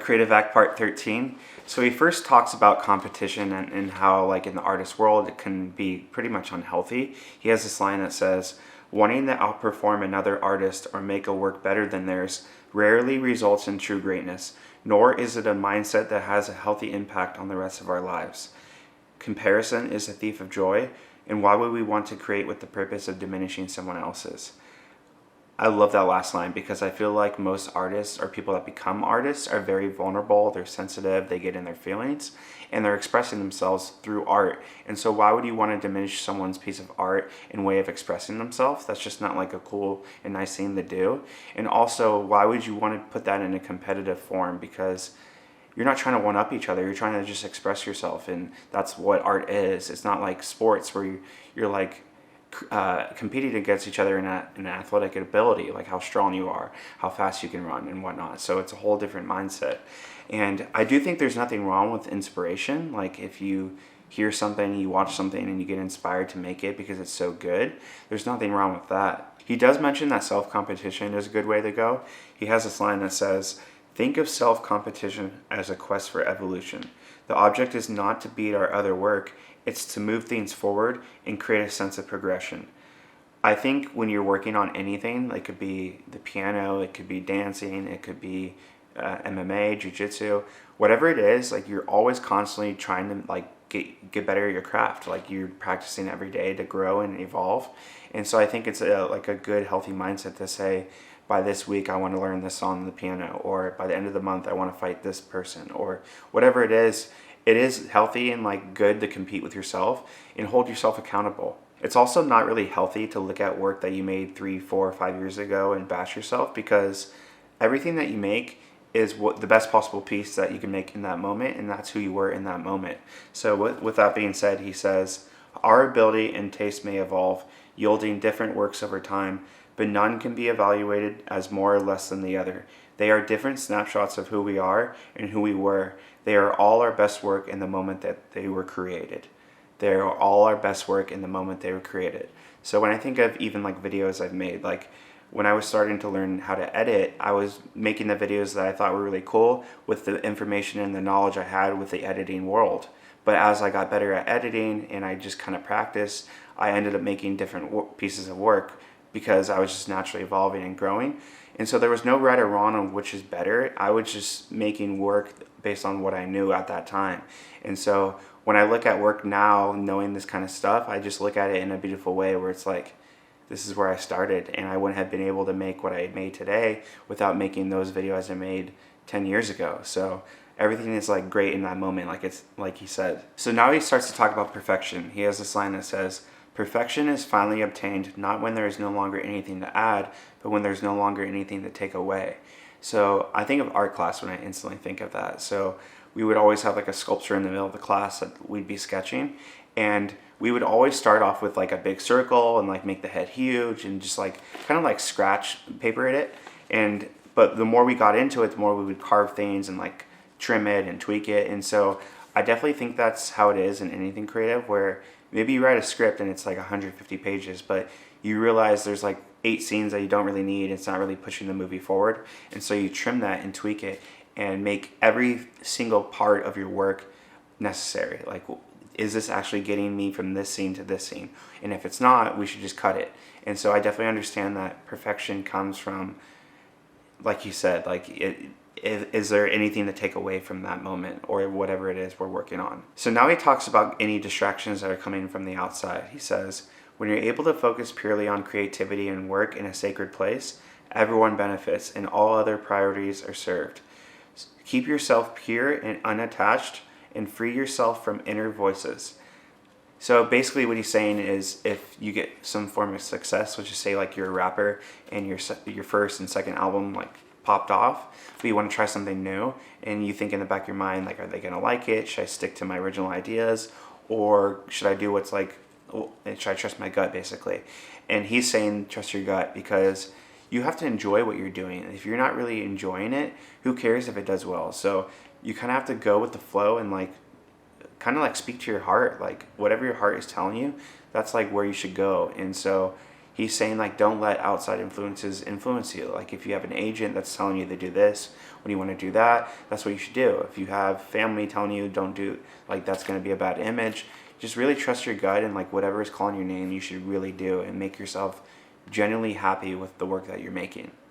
Creative Act Part 13. So he first talks about competition and how, like in the artist world, it can be pretty much unhealthy. He has this line that says, "Wanting to outperform another artist or make a work better than theirs rarely results in true greatness, nor is it a mindset that has a healthy impact on the rest of our lives. Comparison is a thief of joy, and why would we want to create with the purpose of diminishing someone else's?" I love that last line because I feel like most artists or people that become artists are very vulnerable, they're sensitive, they get in their feelings, and they're expressing themselves through art. And so why would you want to diminish someone's piece of art in way of expressing themselves? That's just not like a cool and nice thing to do. And also, why would you want to put that in a competitive form? Because you're not trying to one up each other, you're trying to just express yourself, and that's what art is. It's not like sports where you're like competing against each other in an athletic ability, like how strong you are, how fast you can run and whatnot. So it's a whole different mindset. And I do think there's nothing wrong with inspiration. Like if you hear something, you watch something and you get inspired to make it because it's so good, there's nothing wrong with that. He does mention that self-competition is a good way to go. He has this line that says, "Think of self-competition as a quest for evolution. The object is not to beat our other work, it's to move things forward and create a sense of progression." I think when you're working on anything, it could be the piano, it could be dancing, it could be MMA, jiu-jitsu, whatever it is, like you're always constantly trying to like get better at your craft. Like you're practicing every day to grow and evolve. And so I think it's like a good, healthy mindset to say, by this week I want to learn this song on the piano, or by the end of the month I want to fight this person, or whatever it is. It is healthy and like good to compete with yourself and hold yourself accountable. It's also not really healthy to look at work that you made 3, 4, 5 years ago and bash yourself, because everything that you make is what the best possible piece that you can make in that moment, and that's who you were in that moment. So with that being said, he says, "Our ability and taste may evolve, yielding different works over time, but none can be evaluated as more or less than the other. They are different snapshots of who we are and who we were. They are all our best work in the moment that they were created." They are all our best work in the moment they were created. So when I think of even like videos I've made, like when I was starting to learn how to edit, I was making the videos that I thought were really cool with the information and the knowledge I had with the editing world. But as I got better at editing and I just kind of practiced, I ended up making different pieces of work because I was just naturally evolving and growing. And so there was no right or wrong on which is better. I was just making work based on what I knew at that time. And so when I look at work now, knowing this kind of stuff, I just look at it in a beautiful way where it's like, this is where I started, and I wouldn't have been able to make what I made today without making those videos I made 10 years ago. So everything is like great in that moment, like it's like he said. So now he starts to talk about perfection. He has this line that says, "Perfection is finally obtained not when there is no longer anything to add, but when there's no longer anything to take away." So I think of art class when I instantly think of that. So we would always have like a sculpture in the middle of the class that we'd be sketching, and we would always start off with like a big circle and like make the head huge and just like kind of like scratch paper it. But the more we got into it, the more we would carve things and like trim it and tweak it. And so I definitely think that's how it is in anything creative, where maybe you write a script and it's like 150 pages, but you realize there's like 8 scenes that you don't really need. It's not really pushing the movie forward. And so you trim that and tweak it and make every single part of your work necessary. Like, is this actually getting me from this scene to this scene? And if it's not, we should just cut it. And so I definitely understand that perfection comes from, like you said, like is there anything to take away from that moment or whatever it is we're working on? So now he talks about any distractions that are coming from the outside. He says, "When you're able to focus purely on creativity and work in a sacred place, everyone benefits and all other priorities are served. Keep yourself pure and unattached and free yourself from inner voices." So basically what he's saying is, if you get some form of success, let's just say like you're a rapper and your first and second album like popped off, but you want to try something new, and you think in the back of your mind, like, are they going to like it? Should I stick to my original ideas? Or should I do what's like, should I trust my gut basically? And he's saying trust your gut, because you have to enjoy what you're doing. If you're not really enjoying it, who cares if it does well? So you kind of have to go with the flow and like kind of like speak to your heart. Like whatever your heart is telling you, that's like where you should go. And so he's saying like, don't let outside influences influence you. Like if you have an agent that's telling you to do this, when you want to do that, that's what you should do. If you have family telling you don't do, like, that's going to be a bad image, just really trust your gut, and like whatever is calling your name, you should really do and make yourself genuinely happy with the work that you're making.